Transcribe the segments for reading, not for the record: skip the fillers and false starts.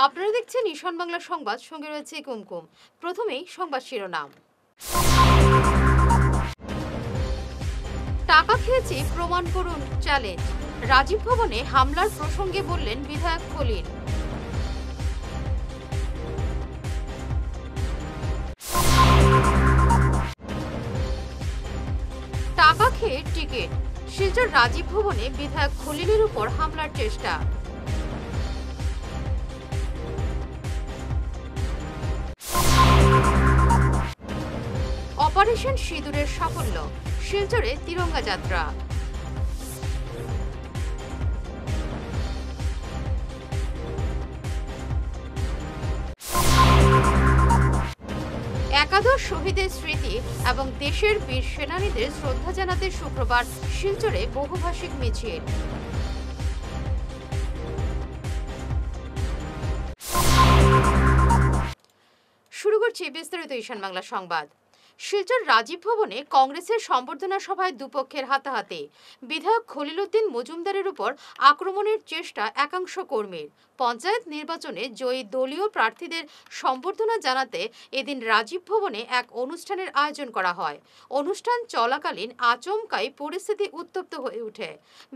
আপনারা দেখছেন ঈশান বাংলা সংবাদ, সঙ্গে রয়েছে কুমকুম। প্রথমেই সংবাদ শিরোনাম। টাকা খেয়েছি প্রমাণ করুন চ্যালেঞ্জ। রাজীব ভবনে হামলার প্রসঙ্গে বললেন বিধায়ক খলিল। টাকা খেয়ে টিকিট, শিলচর রাজীব ভবনে বিধায়ক খলিলের উপর হামলার চেষ্টা। অপারেশন সিঁদুরের সাফল্য, শিলচরে তিরঙ্গা যাত্রা। একাদশ শহীদের স্মৃতি এবং দেশের বীর সেনানীদের শ্রদ্ধা জানাতে শুক্রবার শিলচরে বহুভাষিক মিছিল। শুরু করছি বিস্তারিত ঈশান বাংলা সংবাদ। শিলচর রাজীব ভবনে কংগ্রেসের সম্বর্ধনা সভায় দুপক্ষের হাতাহাতি। বিধায়ক খলিল উদ্দিন মজুমদারের উপর আক্রমণের চেষ্টা একাংশ কর্মীর। পঞ্চায়েত নির্বাচনে জয়ী দলীয় প্রার্থীদের সম্বর্ধনা জানাতে এদিন রাজীব ভবনে এক অনুষ্ঠানের আয়োজন করা হয়। অনুষ্ঠান চলাকালীন আচমকাই পরিস্থিতি উত্তপ্ত হয়ে ওঠে।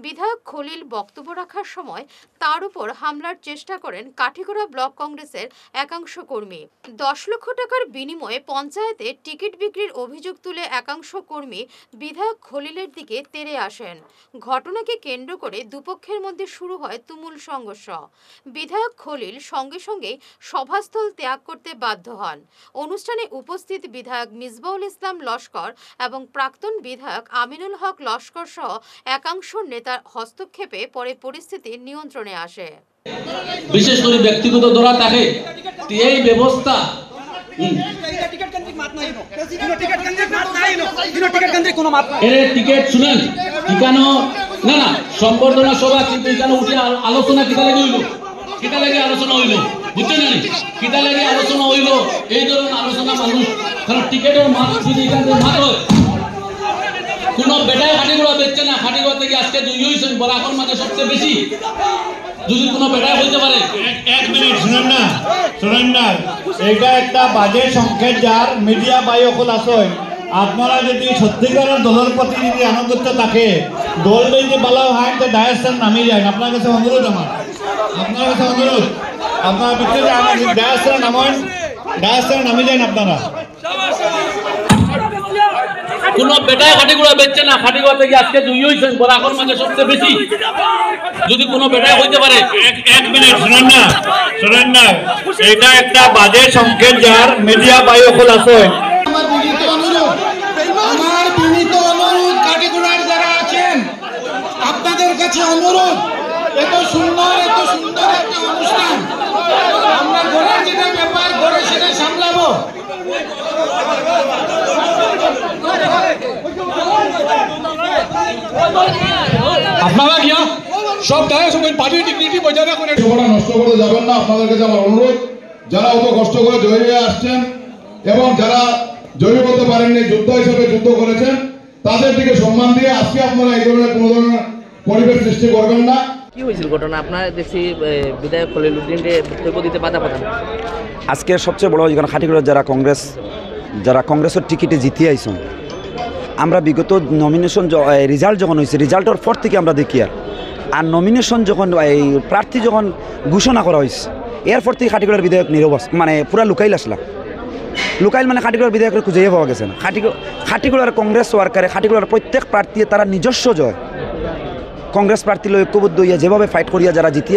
বিধায়ক খলিল বক্তব্য রাখার সময় তার উপর হামলার চেষ্টা করেন কাঠিগড়া ব্লক কংগ্রেসের একাংশ কর্মী। 10 লক্ষ টাকার বিনিময়ে পঞ্চায়েতে টিকিট বিক্রির অভিযোগ তুলে একাংশ কর্মী বিধায়ক খলিলের দিকে তেড়ে আসেন। ঘটনাকে কেন্দ্র করে দুপক্ষের মধ্যে শুরু হয় তুমুল সংঘর্ষ। বিধায়ক খলিল সঙ্গে সঙ্গেই সভাস্থল ত্যাগ করতে বাধ্য হন। অনুষ্ঠানে উপস্থিত বিধায়ক মিসবাউল ইসলাম লস্কর এবং প্রাক্তন বিধায়ক আমিনুল হক লস্কর সহ একাংশ নেতার হস্তক্ষেপে পরে পরিস্থিতি নিয়ন্ত্রণে আসে। বিশেষ করে ব্যক্তিগত দরা থাকে এই ব্যবস্থা টিকিট শুনেন ঠিকানো না না সম্বর্ধনা সভা, কিন্তু এখানে উঠে আলোচনা কিতা লাগে আলোচনা হইল, বুঝছেন না কিতা লাগে আলোচনা হইল। এই ধরনের আলোচনা মানুষ কারণ টিকিটের মাছ যদি এখান থেকে মাত হয়, কোন বেটায় হাটিগুড়া বেচছে না। হাটিগুড়া থেকে আজকে দুই হয়েছেন বরাকর মাঝে সবচেয়ে বেশি। যদি কোনো বেটায় হইতে পারে, এক মিনিট শুনেন না, এটা একটা বাজে সংকেত যার মিডিয়া বাই অকল আছে। আপনারা যদি সত্যিকারের দলের প্রতি যদি আনুগত্য থাকে, দল যদি বলা হয় তো ডায়াস্টার নামিয়ে যায়। আপনার কাছে অনুরোধ, আপনারা ভিতরে ডায়াস্টার নামিয়ে যান। আপনারা কোন বেটায় হাটিগুড়া বেচছে না। হাটিগুড়া থেকে আজকে দুই হয়েছেন বরাকর মাঝে সবচেয়ে বেশি। যদি কোনো বেটায় হইতে পারে, এক মিনিট শুনেন না, এটা একটা বাজে সংকেত যার মিডিয়া বাই অকল আছে। আমার বিনীত অনুরোধ কাটিগড়ার যারা আছেন, আপনাদের কাছে অনুরোধ, এত সুন্দর একটা অনুষ্ঠান, আমরা ঘরের যেটা ব্যাপার ঘরে সেটা সামলাবো। আপনারা গিয়া সব দায় সবাই পার্টির ডিগনিটি বজায় রাখুন, সময়টা নষ্ট করতে যাবেন না। আপনাদের কাছে আমার অনুরোধ, যারা অত কষ্ট করে জয়ী হয়ে আসছেন এবং যারা জয়ী করতে পারেননি, যোদ্ধা হিসেবে যুদ্ধ করেছেন, তাদের দিকে সম্মান দিয়ে আজকে আপনারা এই ধরনের কোনো ধরনের পরিবেশ সৃষ্টি করবেন না। কি হয়েছিল ঘটনা? আপনার দেখছি বিধায়ক খলিল উদ্দিনকে বক্তব্য দিতে বাধা পাঠান। আজকে সবচেয়ে বড় যেখানে খাটিগড়ার যারা কংগ্রেসের টিকিটে জিতে আইসন, আমরা বিগত নমিনেশন রেজাল্ট যখন হয়েছে, রেজাল্টের পর থেকে আমরা দেখি আর নমিনেশন যখন এই প্রার্থী যখন ঘোষণা করা হয়েছে, এরপর থেকে খাটিগড়ার বিধায়ক নিরবস মানে পুরা লুকাইল আসলা। লুকাইল মানে খাটিগড়ার বিধায়কের খুঁজে পাওয়া গেছে না। খাটিগড়ার কংগ্রেস ওয়ার্কারে খাটিগড়ার প্রত্যেক প্রার্থী তারা নিজস্ব জয়। কংগ্রেস প্রার্থী ঐক্যবদ্ধ হইয়া যেভাবে ফাইট করিয়া যারা জিতে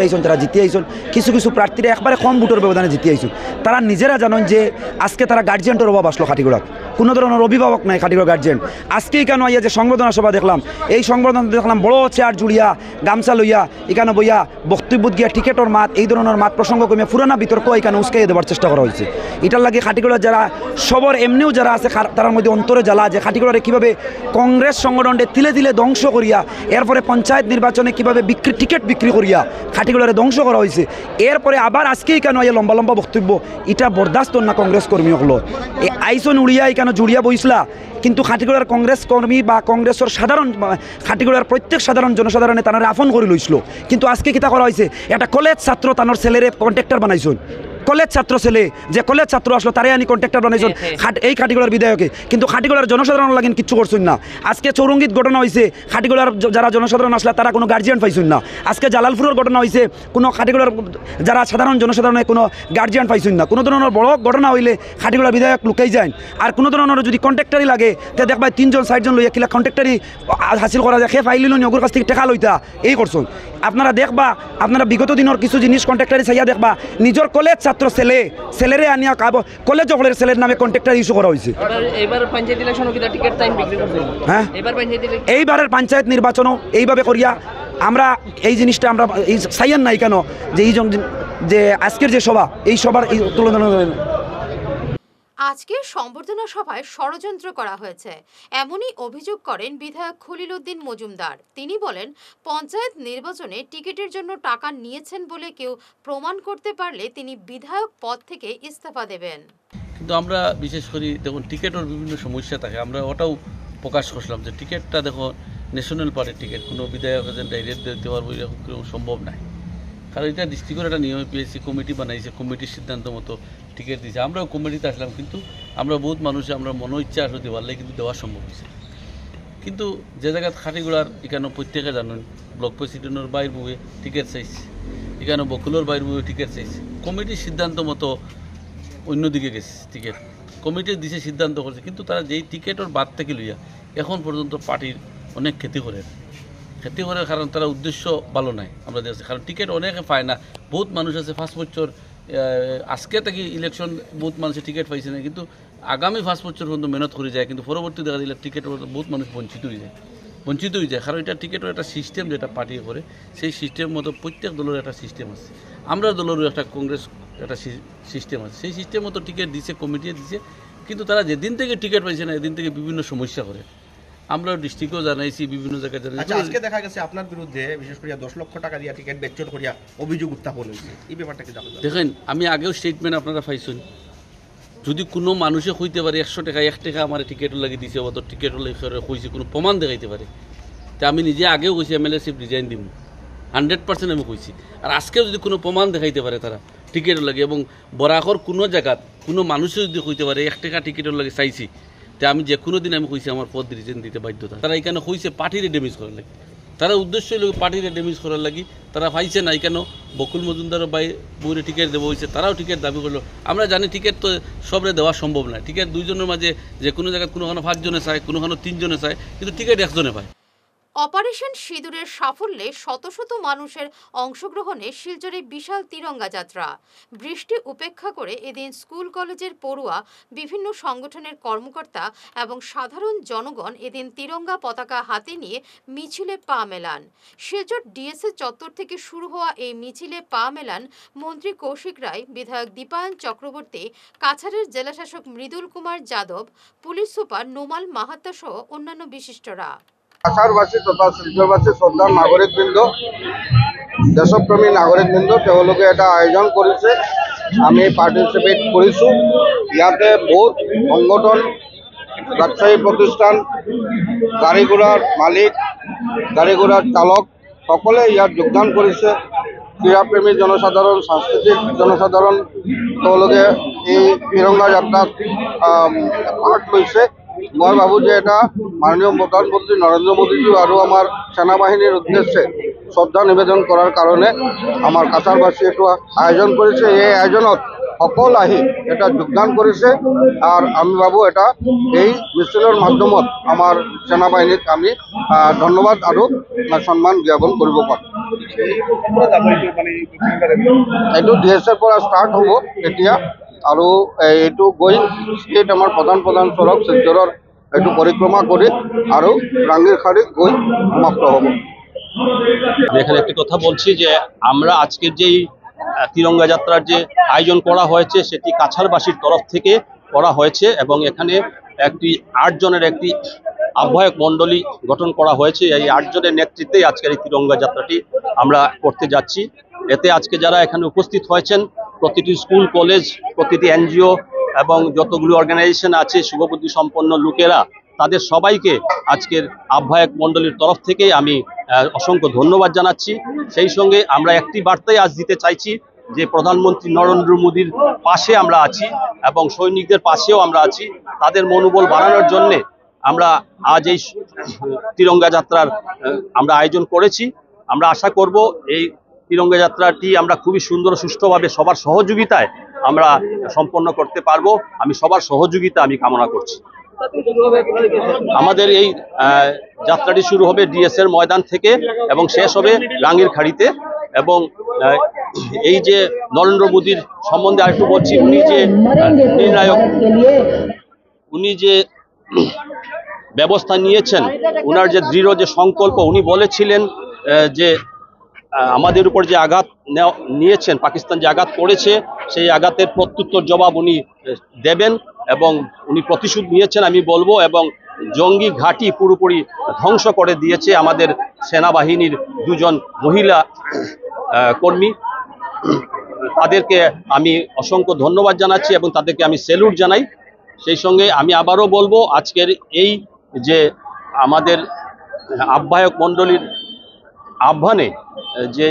আইসন, কিছু প্রার্থীরা একবারে কম ভোটের ব্যবধানে জিতে আইসন। তারা নিজেরা জানেন যে আজকে তারা গার্জিয়ানটার অভাব আসলো খাটিগড়াত, কোনো ধরনের অভিভাবক নাই খাটিগড় গার্জিয়ান। আজকেই কেন আইয়া যে সংবর্ধনা সভা দেখলাম, এই সংবর্ধনা দেখলাম বড় চেয়ার জুড়িয়া গামছা লইয়া এখানে বইয়া বক্তব্য গিয়া টিকেটের মাত, এই ধরনের মাত প্রসঙ্গ কমিয়া পুরানা বিতর্ক এখানে উস্কাইয়া দেওয়ার চেষ্টা করা হয়েছে। এটার লাগে খাটিগড়ার যারা সবর এমনিও যারা আছে তার মধ্যে অন্তরে জ্বালা যে খাটিগড়ারে কীভাবে কংগ্রেস সংগঠনকে তিলে তিলে ধ্বংস করিয়া, এরপরে পঞ্চায়েত নির্বাচনে কীভাবে টিকিট বিক্রি করিয়া খাটিগড়ারে ধ্বংস করা হয়েছে। এরপরে আবার আজকেই কেন এই লম্বা বক্তব্য, এটা বরদাস্ত না কংগ্রেস কর্মী হলো। আইসন উড়িয়া এখানে জুড়িয়া বইসলা, কিন্তু খাটিগড়ার কংগ্রেস কর্মী বা কংগ্রেসের সাধারণ খাটিগড়ার প্রত্যেক সাধারণ জনসাধারণে তারা আফন করে লইছিল। কিন্তু আজকে কিতা করা হয়েছে, একটা কলেজ ছাত্র তানোর ছেলেরে কন্ট্রাক্টর বানাইছেন, কলেজ ছাত্র ছেলে যে কলেজ ছাত্র আসলো তারে আনি কন্ট্রাক্টর বানাইছেন এই খাটিগড়ার বিধায়কে, কিন্তু খাটিগড়ার জনসাধারণ লাগেন কিচ্ছু করছেন না। আজকে চৌরঙ্গীত ঘটনা হয়েছে, খাটিগড়ার যারা জনসাধারণ আসলে তারা কোনো গার্জিয়ান পাইছেন না। আজকে জালালপুরের ঘটনা হয়েছে, কোনো খাটিগড়ার যারা সাধারণ জনসাধারণে কোনো গার্জিয়ান পাইছেন না। কোনো ধরনের বড় ঘটনা হইলে খাটিগড়ার বিধায়ক লুকাই যায়। আর কোনো ধরনের যদি কন্ট্রাক্টারি লাগে তে দেখবা 3 জন 4 জন লইয়া কিলা কন্ট্রাক্টারি হাসিল করা যায়, সে ফাইল লইল ওগুলোর কাছ থেকে টাকা লইতা এই করছেন। আপনারা দেখবা, আপনারা বিগত দিনের কিছু জিনিস কন্ট্রাক্টারি চাইয়া দেখবা, নিজের কলেজ ছাত্র ছেলেরে আনিয়া কলেজ হলের ছেলের নামে কন্ট্রাক্টার ইস্যু করা হয়েছে। হ্যাঁ, এইবারের পঞ্চায়েত নির্বাচনও এইভাবে করিয়া আমরা এই জিনিসটা আমরা এই চাইয়ান নাই কেন যে এই যে আজকের যে সভা, এই সভার এই তুলনা আজকে সম্বর্ধনা সভায় ষড়যন্ত্র করা হয়েছে এমনই অভিযোগ করেন বিধায়ক খলিলউদ্দিন মজুমদার। তিনি বলেন, পঞ্চায়েত নির্বাচনে টিকিটের জন্য টাকা নিয়েছেন বলে কেউ প্রমাণ করতে পারলে তিনি বিধায়ক পদ থেকে ইস্তফা দেবেন। কিন্তু আমরা বিশেষ করে দেখুন টিকিটের বিভিন্ন সমস্যা থাকে, আমরা ওটাও প্রকাশ করলাম যে টিকিটটা দেখো ন্যাশনাল পার্টির টিকিট, কোনো বিধায়ক ডাইরেক্ট দিতে পারবো এরকম কোনো সম্ভব নাই। কারণ এটা ডিস্ট্রিক্টের একটা নিয়ম, পিএসসি কমিটি বানাইছে, কমিটির সিদ্ধান্ত মতো টিকিট দিয়েছে। আমরাও কমিটিতে আসলাম, কিন্তু আমরা বহুত মানুষ আমরা মনো ইচ্ছা আসতে পারলে কিন্তু দেওয়া সম্ভব হয়েছে। কিন্তু যে জায়গায় খাটিগড়ার এখানে প্রত্যেকে জানেন ব্লক প্রেসিডেন্টের বাইর বউয়ে টিকিট চাইছে, এখানে বকুলের বাইর বউয়ে টিকিট চাইছে, কমিটির সিদ্ধান্ত মতো অন্যদিকে গেছে টিকিট, কমিটি দিছে সিদ্ধান্ত করছে। কিন্তু তারা যেই টিকিটের বাদ থেকে লইয়া এখন পর্যন্ত পার্টির অনেক ক্ষতি করে কারণ তারা উদ্দেশ্য ভালো নাই আমরা দেখছি। কারণ টিকিট অনেকে পায় না, বহুত মানুষ আছে 5 বছর আজকে থেকে ইলেকশন বহুত মানুষের টিকিট পাইছে না, কিন্তু আগামী 5 বছর পর্যন্ত মেহনত করে যায়, কিন্তু পরবর্তী দেখা দিলে টিকিট বহুত মানুষ বঞ্চিত হয়ে যায়। কারণ এটা টিকিটের একটা সিস্টেম যেটা পার্টি করে, সেই সিস্টেম মতো প্রত্যেক দলের একটা সিস্টেম আছে। আমরা দলেরও একটা কংগ্রেস একটা সিস্টেম আছে, সেই সিস্টেম মতো টিকিট দিছে, কমিটি দিছে। কিন্তু তারা যেদিন থেকে টিকিট পাইছে না এদিন থেকে বিভিন্ন সমস্যা করে। আমরা ডিস্ট্রিক্টও জানাইছি, বিভিন্ন জায়গায় জানাইছি। আজকে দেখা গেছে আপনার বিরুদ্ধে বিশেষ করে 10 লক্ষ টাকা দিয়ে টিকিট বেচন করিয়া অভিযোগ উত্থাপন হয়েছে, এই ব্যাপারটা কি জানেন? দেখেন, আমি আগেও স্টেটমেন্ট আপনারা পাইছেন, যদি কোনো মানুষে হইতে পারে 100 টাকা 1 টাকা আমার টিকিটও লাগিয়ে দিছে বা তোর টিকিটও কইছে, কোনো প্রমাণ দেখাইতে পারে, তা আমি নিজে আগেও কইছি এমএলএশিপ রিজাইন দিব 100% আমি কইছি। আর আজকেও যদি কোনো প্রমাণ দেখাইতে পারে তারা টিকিটও লাগে, এবং বরাকর কোনো জায়গাত কোনো মানুষে যদি কইতে পারে 1 টাকা টিকিটও লাগে চাইছি, তা আমি যে কোনো দিন আমি কইছি আমার পদ রিজাইন দিতে বাধ্যতা। তারা এখানে কইছে পার্টিরে ড্যামেজ করার লাগে, তারা উদ্দেশ্য হইল পার্টিরে ড্যামেজ করার লাগি। তারা পাইছে না, কেন বকুল মজুমদারের বউরে টিকিট দেবো হয়েছে, তারাও টিকিট দাবি করলো। আমরা জানি টিকিট তো সবরে দেওয়া সম্ভব না, টিকিট 2 জনের মাঝে যে কোনো জায়গায় কোনোখানে 5 জনে চায়, কোনোখানে 3 জনে চায়, কিন্তু টিকিট 1 জনে পায়। অপারেশন সিঁদুরের সাফল্যে শত শত মানুষের অংশগ্রহণে শিলচরে বিশাল তিরঙ্গা যাত্রা। বৃষ্টি উপেক্ষা করে এদিন স্কুল কলেজের পড়ুয়া, বিভিন্ন সংগঠনের কর্মকর্তা এবং সাধারণ জনগণ এদিন তিরঙ্গা পতাকা হাতে নিয়ে মিছিলে পা মেলান। শিলচর ডিএসএ চত্বর থেকে শুরু হওয়া এই মিছিলে পা মেলান মন্ত্রী কৌশিক রায়, বিধায়ক দীপায়ন চক্রবর্তী, কাছাড়ের জেলাশাসক মৃদুল কুমার যাদব, পুলিশ সুপার নোমাল মাহাত্তা সহ অন্যান্য বিশিষ্টরা। কাছাড়বাসী তথা শিলচরবাসী শ্রদ্ধাৰ নাগৰিকবৃন্দ, দেশপ্ৰেমী নাগৰিকবৃন্দ, তেওঁলোকে এটা আয়োজন কৰিছে, আমি পাৰ্টিচিপেট কৰিছোঁ। ইয়াতে বহুত সংগঠন, ব্যবসায়ী প্ৰতিষ্ঠান, গাড়ী ঘোড়াৰ মালিক, গাড়ী ঘোড়াৰ চালক সকলে ইয়াত যোগদান কৰিছে। ক্ৰীড়াপ্ৰেমী জনসাধাৰণ, সাংস্কৃতিক জনসাধাৰণ তেওঁলোকে এই তিৰংগা যাত্ৰাত ভাগ লৈছে। মই ভাবোঁ যে এটা মাননীয় প্ৰধানমন্ত্ৰী নৰেন্দ্ৰ মোদীজী আৰু আমাৰ সেনাবাহিনীৰ উদ্দেশ্যে শ্ৰদ্ধা নিবেদন কৰাৰ কাৰণে আমাৰ কাছাৰবাসী এইটো আয়োজন কৰিছে। এই আয়োজনত সকল আহি এটা যোগদান কৰিছে, আৰু আমি ভাবোঁ এটা এই মিছিলৰ মাধ্যমত আমাৰ সেনাবাহিনীক আমি ধন্যবাদ আৰু সন্মান জ্ঞাপন কৰিব পাৰোঁ। এইটো ডিএছএৰ পৰা ষ্টাৰ্ট হ'ব এতিয়া, আৰু এইটো গৈ ষ্টেট আমাৰ প্ৰধান চৰক শিলচৰৰ এইটো পৰিক্ৰমা কৰি আৰু রাঙ্গিরখাড়ি গৈ সমাপ্ত হ'ব। এখানে একটি কথা বলছি যে আমরা আজকের যেই তিরঙ্গা যাত্রার যে আয়োজন করা হয়েছে সেটি কাছাড়বাসীর তরফ থেকে করা হয়েছে, এবং এখানে একটি 8 জনের একটি আহ্বায়ক মণ্ডলী গঠন করা হয়েছে। এই 8 জনের নেতৃত্বে আজকের এই তিরঙ্গা যাত্রাটি আমরা করতে যাচ্ছি। এতে আজকে যারা এখানে উপস্থিত হয়েছেন, প্রতিটি স্কুল কলেজ, প্রতিটি এনজিও, এবং যতগুলো অর্গানাইজেশন আছে শুভবুদ্ধি সম্পন্ন লোকেরা, তাদের সবাইকে আজকের আহ্বায়ক মণ্ডলীর তরফ থেকে আমি অসংখ্য ধন্যবাদ জানাচ্ছি। সেই সঙ্গে আমরা একটি বার্তাই আজ দিতে চাইছি যে প্রধানমন্ত্রী নরেন্দ্র মোদীর পাশে আমরা আছি এবং সৈনিকদের পাশেও আমরা আছি। তাদের মনোবল বাড়ানোর জন্যে আমরা আজ এই তিরঙ্গা যাত্রার আমরা আয়োজন করেছি। আমরা আশা করব এই তিরঙ্গা যাত্রাটি আমরা খুবই সুন্দর সুষ্ঠুভাবে সবার সহযোগিতায় আমরা সম্পন্ন করতে পারবো। আমি সবার সহযোগিতা আমি কামনা করছি। আমাদের এই যাত্রাটি শুরু হবে ডিএস এর ময়দান থেকে এবং শেষ হবে রাঙ্গির খাড়িতে। এবং এই যে নরেন্দ্র মোদীর সম্বন্ধে আরেকটু বলছি, উনি যে নির্ণায়ক, উনি যে ব্যবস্থা নিয়েছেন, ওনার যে দৃঢ় যে সংকল্প, উনি বলেছিলেন যে আমাদের উপর যে আঘাত নিয়েছেন, পাকিস্তান যে আঘাত করেছে, সেই আঘাতের প্রত্যুত্তর জবাব উনি দেবেন এবং উনি প্রতিশোধ নিয়েছেন আমি বলবো। এবং জঙ্গি ঘাঁটি পুরোপুরি ধ্বংস করে দিয়েছে আমাদের সেনাবাহিনীর দুজন মহিলা কর্মী। তাদেরকে আমি অসংখ্য ধন্যবাদ জানাচ্ছি এবং তাদেরকে আমি স্যালুট জানাই। সেই সঙ্গে আমি আবারও বলবো, আজকের এই যে আমাদের আহ্বায়ক মণ্ডলীর আহ্বানে যে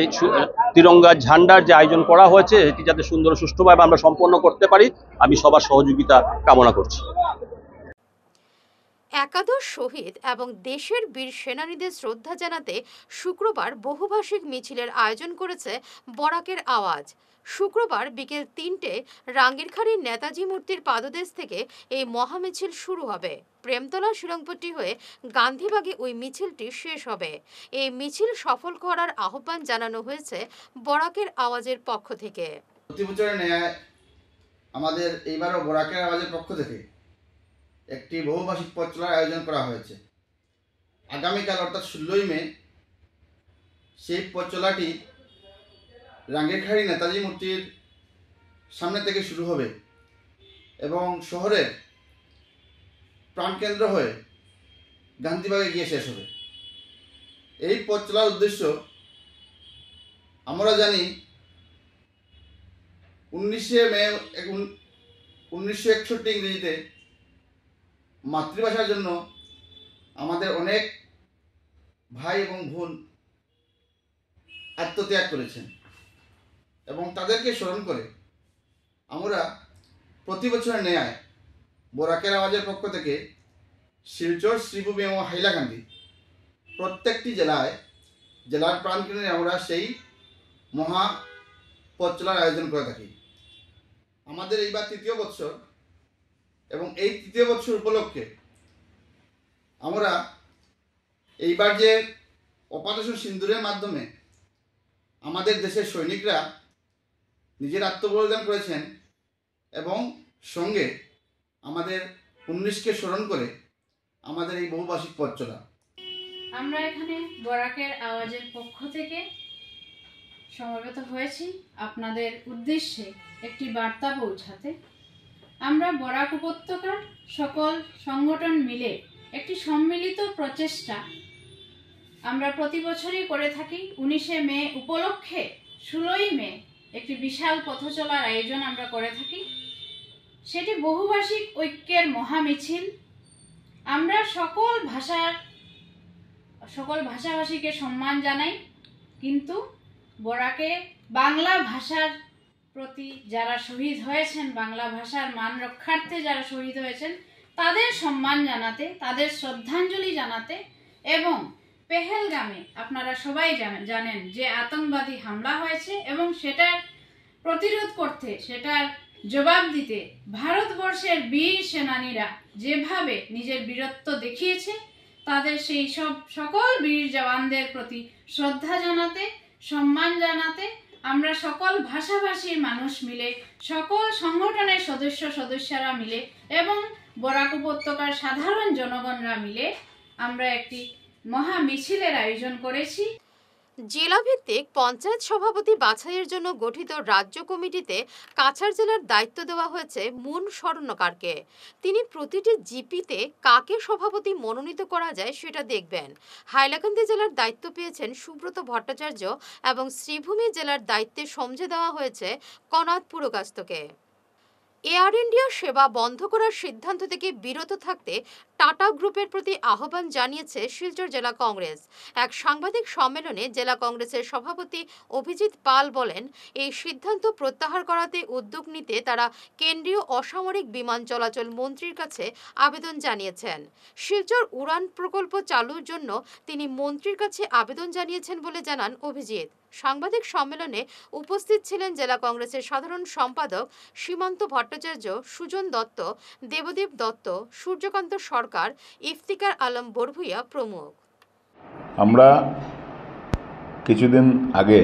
তিরঙ্গা ঝান্ডার যে আয়োজন করা হয়েছে, এটি যাতে সুন্দর সুষ্ঠুভাবে আমরা সম্পন্ন করতে পারি, আমি সবার সহযোগিতা কামনা করছি। একাদশ শহীদ এবং দেশের বীর সেনানীদের শ্রদ্ধা জানাতে শুক্রবার বহুভাষিক মিছিলের আয়োজন করেছে বরাকের আওয়াজ। শুক্রবার বিকেল ৩টে রাঙ্গিরখাড়ির নেতাজি মূর্তির পাদদেশ থেকে এই মহামিছিল শুরু হবে। প্রেমতলা শিলংপট্টি হয়ে গান্ধীবাগে ওই মিছিলটি শেষ হবে। এই মিছিল সফল করার আহ্বান জানানো হয়েছে বরাকের আওয়াজের পক্ষ থেকে। প্রতি বছরের ন্যায় আমাদের এইবারও বরাকের আওয়াজের পক্ষ থেকে একটি বহুভাষিক পথ চলার আয়োজন করা হয়েছে। আগামীকাল অর্থাৎ 16ই মে সেই পথ চলাটি রাঙ্গিরখাড়ি নেতাজি মূর্তির সামনে থেকে শুরু হবে এবং শহরের প্রাণকেন্দ্র হয়ে গান্ধীবাগে গিয়ে শেষ হবে। এই পথ চলার উদ্দেশ্য আমরা জানি 19শে মে 1961 ইংরেজিতে মাতৃভাষার জন্য আমাদের অনেক ভাই এবং বোন আত্মত্যাগ করেছেন এবং তাদেরকে স্মরণ করে আমরা প্রতি বছরের ন্যায় বরাকের আওয়াজের পক্ষ থেকে শিলচর, শ্রীভূমি এবং হাইলাকান্দি প্রত্যেকটি জেলার প্রাণকেন্দ্রে আমরা সেই মহা পথ চলার আয়োজন করে থাকি। আমাদের এইবার 3য় বৎসর এবং এই 3য় বৎসর উপলক্ষে আমরা এইবার যে অপারেশন সিন্দুরের মাধ্যমে আমাদের দেশের সৈনিকরা নিজের আত্মবলিদান করেছেন এবং সঙ্গে আমাদের 19কে স্মরণ করে আমাদের এই বহুভাষিক পথ চলা। আমরা এখানে বরাকের আওয়াজের পক্ষ থেকে সমবেত হয়েছি আপনাদের উদ্দেশ্যে একটি বার্তা পৌঁছাতে। আমরা বরাক উপত্যকার সকল সংগঠন মিলে একটি সম্মিলিত প্রচেষ্টা আমরা প্রতি বছরই করে থাকি। 19শে মে উপলক্ষে 16ই মে একটি বিশাল পথ চলার আয়োজন আমরা করে থাকি। সেটি বহুভাষিক ঐক্যের মহামিছিল। আমরা সকল ভাষাভাষীকে সম্মান জানাই, কিন্তু বরাকে বাংলা ভাষার প্রতি যারা শহীদ হয়েছেন, বাংলা ভাষার মান রক্ষার্থে যারা শহীদ হয়েছেন, তাদের সম্মান জানাতে, তাদের শ্রদ্ধাঞ্জলি জানাতে এবং পেহেলগামে আপনারা সবাই জানেন যে আতঙ্কবাদী হামলা হয়েছে এবং সেটার প্রতিরোধ করতে, সেটার জবাব দিতে ভারতবর্ষের বীর সেনানীরা যেভাবে নিজের বীরত্ব দেখিয়েছে, তাদের সেই সকল বীর জওয়ানদের প্রতি শ্রদ্ধা জানাতে, সম্মান জানাতে আমরা সকল ভাষাভাষীর মানুষ মিলে, সকল সংগঠনের সদস্যরা মিলে এবং বরাক উপত্যকার সাধারণ জনগণরা মিলে আমরা একটি মহা মিছিলের আয়োজন করেছি। জেলাভিত্তিক পঞ্চায়েত সভাপতি বাছাইয়ের জন্য গঠিত রাজ্য কমিটিতে কাছাড় জেলার দায়িত্ব দেওয়া হয়েছে মুন স্বর্ণকারকে। তিনি প্রতিটি জিপিতে কাকে সভাপতি মনোনীত করা যায় সেটা দেখবেন। হাইলাকান্দি জেলার দায়িত্ব পেয়েছেন সুব্রত ভট্টাচার্য এবং শ্রীভূমি জেলার দায়িত্বে সমঝে দেওয়া হয়েছে কনাদ পুরকাস্তকে। এয়ার ইন্ডিয়া সেবা বন্ধ করার সিদ্ধান্ত থেকে বিরত থাকতে টাটা গ্রুপের প্রতি আহ্বান জানিয়েছে শিলচর জেলা কংগ্রেস। এক সাংবাদিক সম্মেলনে জেলা কংগ্রেসের সভাপতি অভিজিৎ পাল বলেন, এই সিদ্ধান্ত প্রত্যাহার করাতে উদ্যোগ নিতে তারা কেন্দ্রীয় অসামরিক বিমান চলাচল মন্ত্রীর কাছে আবেদন জানিয়েছেন। শিলচর উড়ান প্রকল্প চালুর জন্য তিনি মন্ত্রীর কাছে আবেদন জানিয়েছেন বলে জানান অভিজিৎ। সাংবাদিক সম্মেলনে উপস্থিত ছিলেন জেলা কংগ্রেসের সাধারণ সম্পাদক সীমান্ত ভট্টাচার্য, সুজন দত্ত, দেবদীপ দত্ত, সূর্যকান্ত সরকার, ইফতিকার আলম বড়ভুইয়া প্রমুখ। আমরা কিছুদিন আগে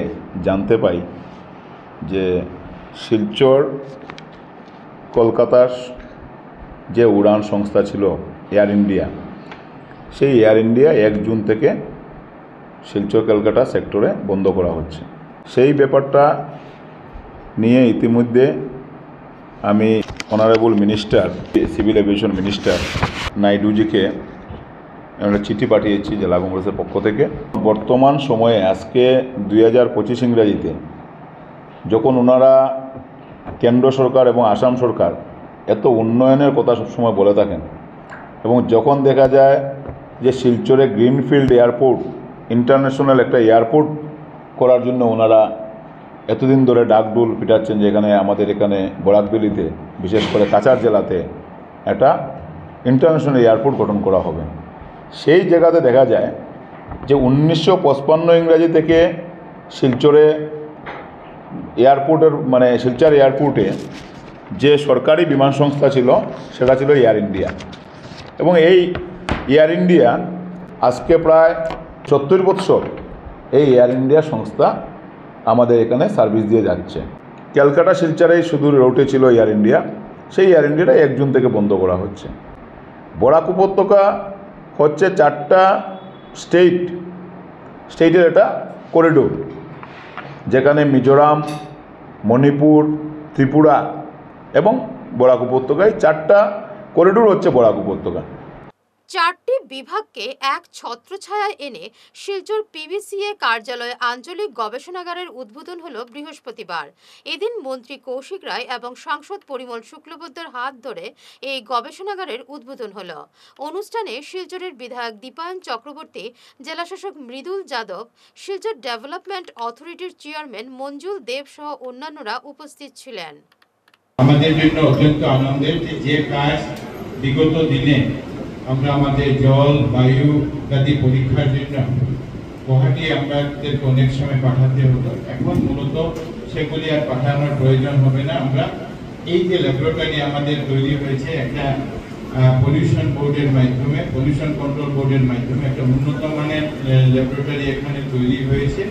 জানতে পাই যে শিলচর কলকাতার যে উড়ান সংস্থা ছিল এয়ার ইন্ডিয়া, সেই এয়ার ইন্ডিয়া 1 জুন থেকে শিলচর কলকাতা সেক্টরে বন্ধ করা হচ্ছে। সেই ব্যাপারটা নিয়ে ইতিমধ্যে আমি honourable minister, civil aviation minister নাইডুজিকে একটা চিঠি পাঠিয়েছি জেলা কংগ্রেসের পক্ষ থেকে। বর্তমান সময়ে আজকে 2025 ইংরাজিতে যখন ওনারা কেন্দ্র সরকার এবং আসাম সরকার এত উন্নয়নের কথা সবসময় বলে থাকেন এবং যখন দেখা যায় যে শিলচরে গ্রিনফিল্ড এয়ারপোর্ট, ইন্টারন্যাশনাল একটা এয়ারপোর্ট করার জন্য ওনারা এতদিন ধরে ডাকডুল পিটাচ্ছেন যে এখানে আমাদের এখানে বরাকবেলিতে, বিশেষ করে কাছাড় জেলাতে একটা ইন্টারন্যাশনাল এয়ারপোর্ট গঠন করা হবে। সেই জায়গাতে দেখা যায় যে 1955 ইংরাজি থেকে শিলচরে এয়ারপোর্টের শিলচর এয়ারপোর্টে যে সরকারি বিমান সংস্থা ছিল সেটা ছিল এয়ার ইন্ডিয়া, এবং এই এয়ার ইন্ডিয়া আজকে প্রায় 70 বছর এই এয়ার ইন্ডিয়া সংস্থা আমাদের এখানে সার্ভিস দিয়ে যাচ্ছে। ক্যালকাটা শিলচরেই শুধু রুটে ছিল এয়ার ইন্ডিয়া, সেই এয়ার ইন্ডিয়াটা 1 জুন থেকে বন্ধ করা হচ্ছে। বরাক উপত্যকা হচ্ছে 4টা স্টেটের একটা করিডোর, যেখানে মিজোরাম, মণিপুর, ত্রিপুরা এবং বরাক উপত্যকায় 4টা করিডোর হচ্ছে বরাক উপত্যকা। 4টি বিভাগকে এক ছত্রছায়ায় এনে শিলচর পিবিসিএ কার্যালয়ে আঞ্চলিক গবেষণাগারের উদ্বোধন হলো বৃহস্পতিবার। এদিন মন্ত্রী কৌশিক রায় এবং সাংসদ পরিমল শুক্লবৈদ্যর হাত ধরে এই গবেষণাগারের উদ্বোধন হলো। অনুষ্ঠানে শিলচরের বিধায়ক দীপায়ন চক্রবর্তী, জেলাশাসক মৃদুল যাদব, শিলচর ডেভেলপমেন্ট অথরিটির চেয়ারম্যান মঞ্জুল দেব সহ অন্যান্যরা উপস্থিত ছিলেন। আমাদের জন্য অত্যন্ত আনন্দের যে কাজ বিগত দিনে আমরা আমাদের জল, বায়ু ইত্যাদি পরীক্ষার জন্য গুয়াহাটি আমাদের অনেক সময় পাঠাতে হতো, এখন মূলত সেগুলি আর পাঠানোর প্রয়োজন হবে না। আমরা এই যে ল্যাবরেটরি আমাদের তৈরি হয়েছে একটা পলিউশন বোর্ডের মাধ্যমে, পলিউশন কন্ট্রোল বোর্ডের মাধ্যমে একটা উন্নত মানের ল্যাবরেটরি এখানে তৈরি হয়েছে,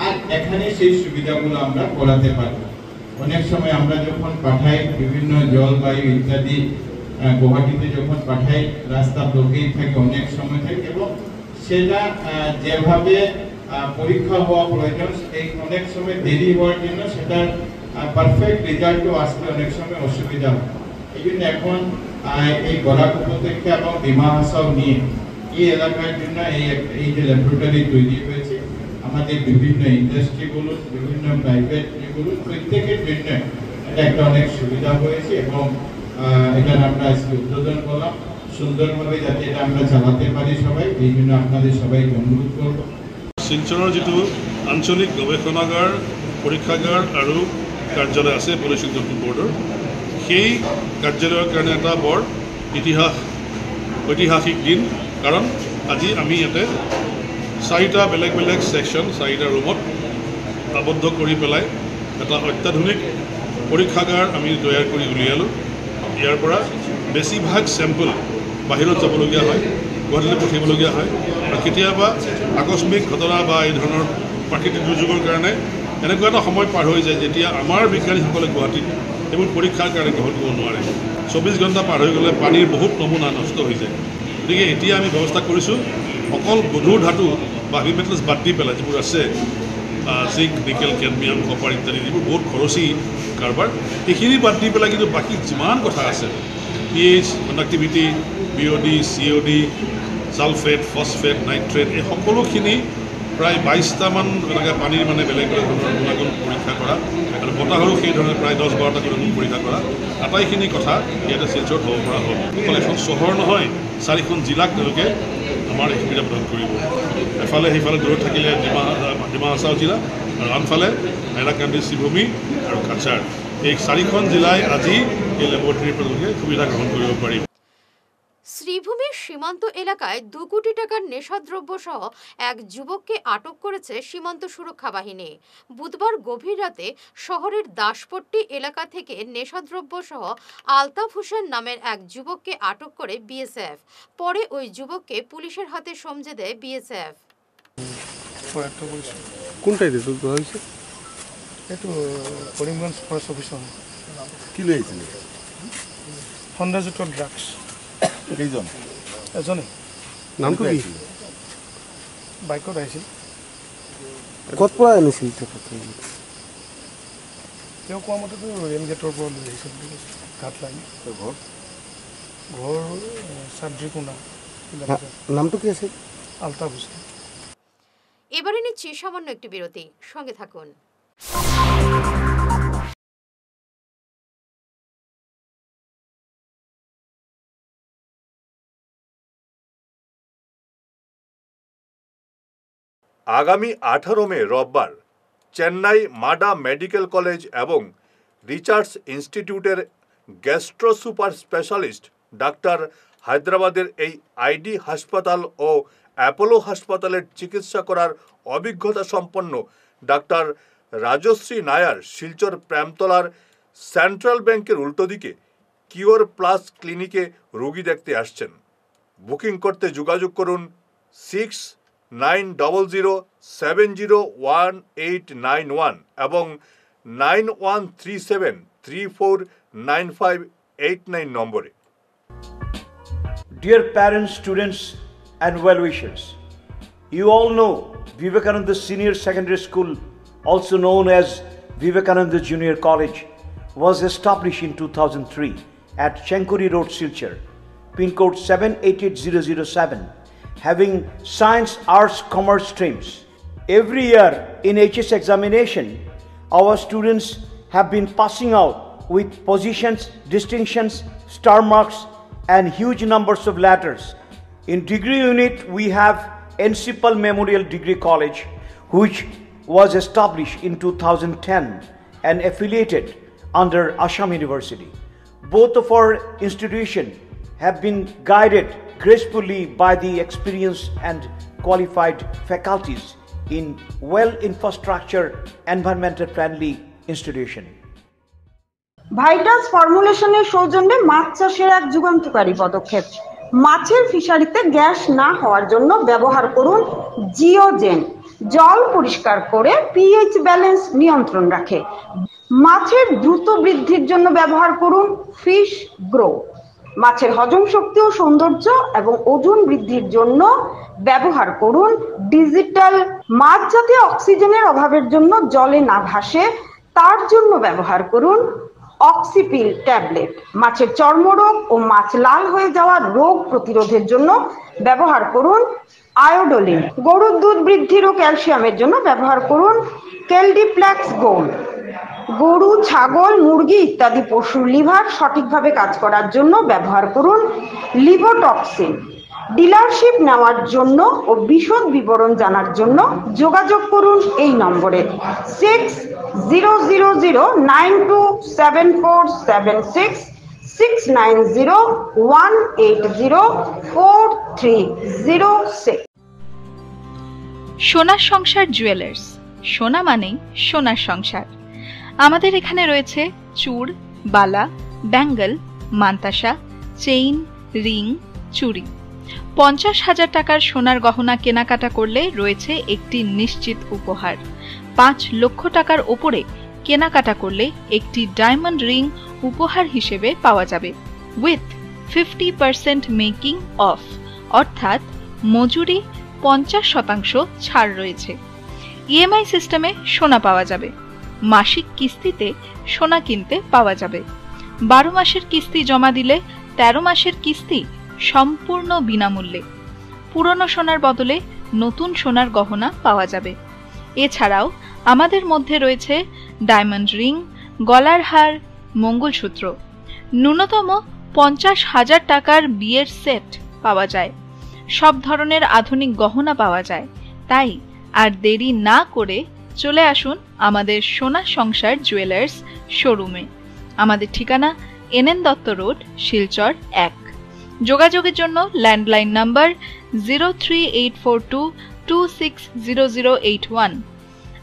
আর এখানে সেই সুবিধাগুলো আমরা করাতে পারব। অনেক সময় আমরা যখন পাঠাই বিভিন্ন জল, বায়ু ইত্যাদি গুয়াহাটিতে যখন পাঠাই, রাস্তা ব্লকেই থাকে, অনেক সময় থাকে এবং সেটা যেভাবে পরীক্ষা হওয়া প্রয়োজন এই অনেক সময় দেরি হওয়ার জন্য সেটার পারফেক্ট রেজাল্টও আসতে অনেক সময় অসুবিধা হয়। এই জন্য এখন এই বরাক উপত্যকা এবং ডিমা হাসাও নিয়ে এই এলাকার জন্য এই যে ল্যাবরেটরি তৈরি হয়েছে, আমাদের বিভিন্ন ইন্ডাস্ট্রিগুলো, বিভিন্ন প্রাইভেট যেগুলো, প্রত্যেকের জন্য এটা একটা অনেক সুবিধা হয়েছে এবং এটা আমরা আজকে উদ্বোধন করলাম সুন্দরভাবে, যাতে এটা আমরা চালাতে পারি সবাই। এই জন্য আপনাদের সবাইকে অনুরোধ করব। শিলচৰৰ যিটো আঞ্চলিক গৱেষণাগাৰ, পৰীক্ষাগাৰ আৰু কাৰ্যালয় আছে পলিউশ্যন কণ্ট্ৰোল বৰ্ডৰ, সেই কাৰ্যালয়ৰ কাৰণে এটা বৰ ঐতিহাসিক দিন। কাৰণ আজি আমি ইয়াতে 4টা বেলেগ বেলেগ ছেকশ্যন, 4টা ৰুমত আবদ্ধ কৰি পেলাই এটা অত্যাধুনিক পৰীক্ষাগাৰ আমি তৈয়াৰ কৰি উলিয়ালোঁ। ইয়াৰ পৰা বেছিভাগ চেম্পল বাহিৰত যাবলগীয়া হয়, গুৱাহাটীলৈ পঠিয়াবলগীয়া হয়, আৰু কেতিয়াবা আকস্মিক ঘটনা বা এই ধৰণৰ প্ৰাকৃতিক দুৰ্যোগৰ কাৰণে এনেকুৱা এটা সময় পাৰ হৈ যায় যেতিয়া আমাৰ বিজ্ঞানীসকলে গুৱাহাটীত এইবোৰ পৰীক্ষাৰ কাৰণে গ্ৰহণ কৰিব নোৱাৰে। 24 ঘণ্টা পাৰ হৈ গ'লে পানীৰ বহুত নমুনা নষ্ট হৈ যায়। গতিকে এতিয়া আমি ব্যৱস্থা কৰিছোঁ অকল গধুৰ ধাতু বা হেভি মেটেলছ বাদ দি পেলাই যিবোৰ আছে জিংক, নিকেল, কেডমিয়াম, কপাৰ ইত্যাদি, যিবোৰ বহুত খৰচী কাৰবাৰ, এইখিনি বাদ দি পেলাই কিন্তু বাকী যিমান কথা আছে, pH, conductivity, বিঅ'ডি, চিঅ'ডি, sulphate, phosphate, nitrate, এই সকলোখিনি প্ৰায় 22টামান এনেকৈ পানীৰ মানে বেলেগ বেলেগ ধৰণৰ গুণাগুণ পৰীক্ষা কৰা আৰু বতাহৰো সেই ধৰণে প্ৰায় 10-12টা গুণাগুণ পৰীক্ষা কৰা আটাইখিনি কথা ইয়াতে শিলচৰত হ'ব পৰা হ'ল। অকল এখন চহৰ নহয়, 4খন জিলাক তেওঁলোকে আমাৰ এই সুবিধা প্ৰদান কৰিব। এফালে সেইফালে দূৰত থাকিলে ডিমা হাছাও জিলা আৰু আনফালে হাইলাকান্দি, শ্ৰীভূমি আৰু কাছাৰ, এই 4খন জিলাই আজি এই লেবৰেটৰীৰ তেওঁলোকে সুবিধা গ্ৰহণ কৰিব পাৰিব। শ্রীভূমির সীমান্ত এলাকায় 2 কোটি টাকার নেশাদ্রব্য সহ এক যুবককে আটক করেছে সীমান্ত সুরক্ষা বাহিনী। বুধবার গভীর রাতে শহরের দাসপট্টি এলাকা থেকে নেশাদ্রব্য সহ আলতাফ হোসেন নামের এক যুবককে আটক করে বিএসএফ। পরে ওই যুবককে পুলিশের হাতে সমঝে দেয় বিএসএফ। কোনটাই দিতে হয়েছে? একটু করিমগঞ্জ ফরেস্ট অফিসার কি লইছিল? হন্ডাজেটর ড্রাগস। কেইজন? এজনে। নামটো কি? বাইকত আহিছিল। ক'ত পৰা আনিছিল তেওঁ কোৱা মতেতো ৰেল গেটৰ পৰা লৈ আহিছিল বুলি কৈছে। ঘাট লাইন ঘৰ চাদ্ৰিকোনা। নামটো কি আছে? আলতাফ হোসেন। এবারে নিচ্ছি সামান্য একটি বিরতি, সঙ্গে থাকুন। আগামী 18 মে রোববার চেন্নাই মাডা মেডিকেল কলেজ এবং রিসার্চ ইনস্টিটিউটের গ্যাস্ট্রো সুপার স্পেশালিস্ট ডাক্তার হায়দ্রাবাদের এই আইডি হাসপাতাল ও অ্যাপোলো হাসপাতালের চিকিৎসা করার অভিজ্ঞতা সম্পন্ন ডাক্তার রাজশ্রী নায়ার শিলচর প্রেমতলার সেন্ট্রাল ব্যাংকের উল্টো দিকে কিওর প্লাস ক্লিনিকে রোগী দেখতে আসছেন। বুকিং করতে যোগাযোগ করুন 6900701891 এবং 9137349589 নম্বরে। Dear parents, students and well-wishers, you all know Vivekananda Senior Secondary School, also known as Vivekananda Junior College, was established in 2003 at Chenkuri Road, Silchar, pin code 788007, having science, arts, commerce streams. Every year in HS examination, our students have been passing out with positions, distinctions, star marks and huge numbers of letters. In degree unit, we have Encipal Memorial Degree College, which was established in 2010 and affiliated under Assam University. Both of our institutions have been guided gracefully by the experienced and qualified faculties in well-infrastructure, environmental-friendly institution. Vital ফর্মুলেশনের সৌজন্যে মাছ চাষের এক যুগান্তকারী পদক্ষেপ। মাছের ফিশারিতে gas না হওয়ার জন্য ব্যবহার করুন জিওজেন। জল পরিষ্কার করে পিএইচ ব্যালেন্স নিয়ন্ত্রণ রাখে। মাছের দ্রুত বৃদ্ধির জন্য ব্যবহার করুন ফিশ গ্রো। মাছের হজম শক্তি ও সৌন্দর্য এবং ওজন বৃদ্ধির জন্য ব্যবহার করুন ডিজিটাল। মাছ যাতে অক্সিজেনের অভাবের জন্য জলে না ভাসে তার জন্য ব্যবহার করুন অক্সিপিল ট্যাবলেট। মাছের চর্মরোগ ও মাছ লাল হয়ে যাওয়া রোগ প্রতিরোধের জন্য ব্যবহার করুন আয়োডোলিন। গরুর দুধ বৃদ্ধির ও ক্যালসিয়ামের জন্য ব্যবহার করুন কেলডিপ্লেক্স গোল্ড। গরু, ছাগল, মুরগি ইত্যাদি পশুর লিভার সঠিকভাবে কাজ করার জন্য ব্যবহার করুন লিভোটক্সিন। ডিলারশিপ নেওয়ার জন্য ও বিশদ বিবরণ জানার জন্য যোগাযোগ করুন এই নম্বরে 6000927476 6901804306। সোনার সংসার জুয়েলার্স, সোনা মানেই সোনার সংসার। আমাদের এখানে রয়েছে চূড়, বালা, ব্যাঙ্গল, মান্তাসা, চেইন, রিং, চুড়ি। 50,000 টাকার সোনার গহনা কেনাকাটা করলে রয়েছে একটি নিশ্চিত উপহার। 5 লক্ষ টাকার ওপরে কেনাকাটা করলে একটি ডায়মন্ড রিং উপহার হিসেবে পাওয়া যাবে উইথ 50% মেকিং অফ, অর্থাৎ মজুরি 50% ছাড় রয়েছে। ইএমআই সিস্টেমে সোনা পাওয়া যাবে। মাসিক কিস্তিতে সোনা কিনতে পাওয়া যাবে। 12 মাসের কিস্তি জমা দিলে 13 মাসের কিস্তি সম্পূর্ণ বিনামূল্যে। পুরনো সোনার বদলে নতুন সোনার গহনা পাওয়া যাবে। এছাড়াও আমাদের মধ্যে রয়েছে ডায়মন্ড রিং, গলার হার, মঙ্গলসূত্র। ন্যূনতম 50,000 টাকার বিয়ের সেট পাওয়া যায়। সব ধরনের আধুনিক গহনা পাওয়া যায়। তাই আর দেরি না করে চলে আসুন আমাদের সোনা সংসার জুয়েলার্স শোরুমে। আমাদের ঠিকানা NN দত্ত রোড, শিলচর 1। যোগাযোগের জন্য ল্যান্ডলাইন নাম্বার 03842260081,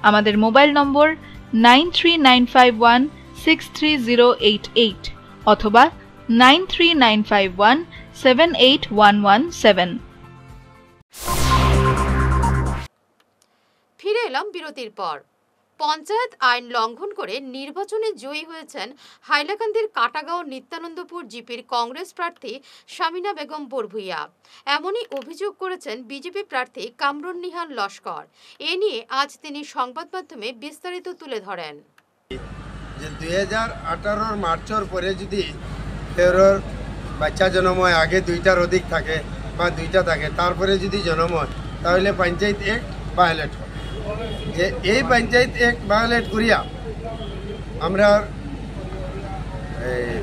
আমাদের মোবাইল নম্বর 9395163088 অথবা 9395178117। ফিরে এলাম বিরতির পর। পঞ্চায়েত আইন লঙ্ঘন করে নির্বাচনে জয়ী হয়েছেন হাইলাকান্দির কাটাগাঁও নিত্যানন্দপুর জিপির কংগ্রেস প্রার্থী শামিনা বেগম বরভুইয়া। এমনই অভিযোগ করেছেন বিজেপি প্রার্থী কামরুন নিহান লস্কর। এ নিয়ে আজ তিনি সংবাদ মাধ্যমে বিস্তারিত তুলে ধরেন। 2018 মার্চের পরে যদি কেউর বাচ্চা জন্ম হয়, আগে 2টার অধিক থাকে বা 2টা থাকে, তারপরে যদি জন্ম হয় তাহলে পঞ্চায়েত অ্যাক্ট ভায়োলেট হয়। যে এই পঞ্চায়েত অ্যাক্ট ভায়োলেট করিয়া আমরা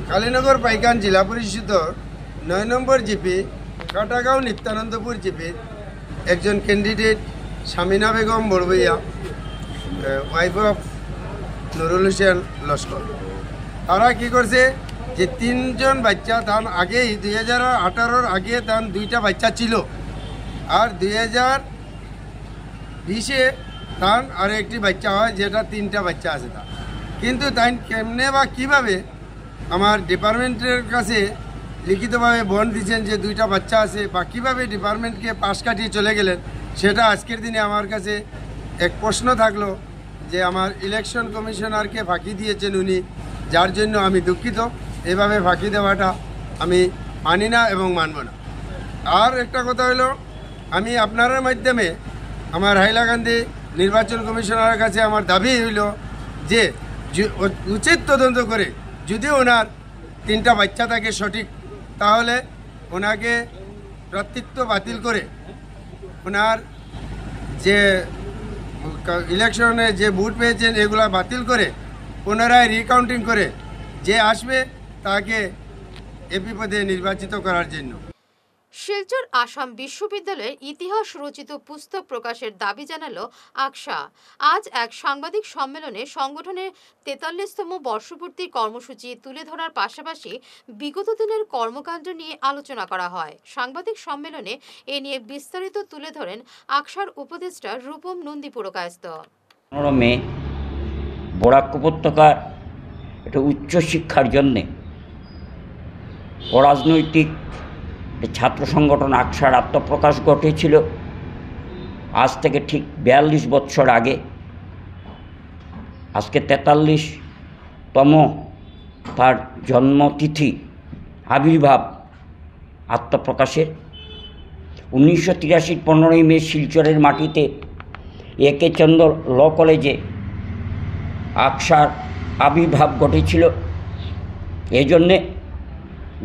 কালীনগর পাইকান জেলা পরিষদের 9 নম্বর জিপি কাটাগাঁও নিত্যানন্দপুর জিপির একজন candidate Shamina Begum Barbhuiya, wife of Nurul Hossain Laskar, তারা কি করছে যে 3 জন বাচ্চা তার আগেই 2018 আগে তার 2টা বাচ্চা ছিল, আর 2020-এ তার আর একটি বাচ্চা হয়, যেটা 3টা বাচ্চা আছে তার। কিন্তু তাই কেমনে বা কীভাবে আমার ডিপার্টমেন্টের কাছে লিখিতভাবে বন্ড দিচ্ছেন যে 2টা বাচ্চা আছে, বা কীভাবে ডিপার্টমেন্টকে পাশ কাটিয়ে চলে গেলেন, সেটা আজকের দিনে আমার কাছে এক প্রশ্ন থাকলো যে আমার ইলেকশন কমিশনারকে ফাঁকি দিয়েছেন উনি, যার জন্য আমি দুঃখিত। এভাবে ফাঁকি দেওয়াটা আমি মানি না এবং মানব না। আর একটা কথা হলো, আমি আপনার মাধ্যমে আমার হাইলাকান্দি নির্বাচন কমিশনারের কাছে আমার দাবি হইল যে উচিত তদন্ত করে যদি ওনার 3টা বাচ্চা থাকে সঠিক, তাহলে ওনাকে প্রার্থিত্ব বাতিল করে ওনার যে ইলেকশনে যে ভোট পেয়েছেন এগুলা বাতিল করে পুনরায় রিকাউন্টিং করে যে আসবে তাকে এপি পদে নির্বাচিত করার জন্য। শিলচর আসাম বিশ্ববিদ্যালয়ের ইতিহাস রচিত পুস্তক প্রকাশের দাবি জানালো আকশা। আজ এক সাংবাদিক সম্মেলনে সংগঠনের 43তম বর্ষপূর্তির কর্মসূচি তুলে ধরার পাশাপাশি বিগত দিনের কর্মকাণ্ড নিয়ে আলোচনা করা হয়। সাংবাদিক সম্মেলনে এ নিয়ে বিস্তারিত তুলে ধরেন আকশার উপদেষ্টা রূপম নন্দী পুরকায়স্থ। 15 মে বরাক উপত্যকার একটা উচ্চশিক্ষার জন্যে অরাজনৈতিক ছাত্র সংগঠন আকশার আত্মপ্রকাশ ঘটেছিল। আজ থেকে ঠিক 42 বছর আগে, আজকে 43তম তার জন্মতিথি, আবির্ভাব আত্মপ্রকাশের। 1983 15ই মে শিলচরের মাটিতে একে চন্দ্র ল কলেজে আকশার আবির্ভাব ঘটেছিল। এজন্যে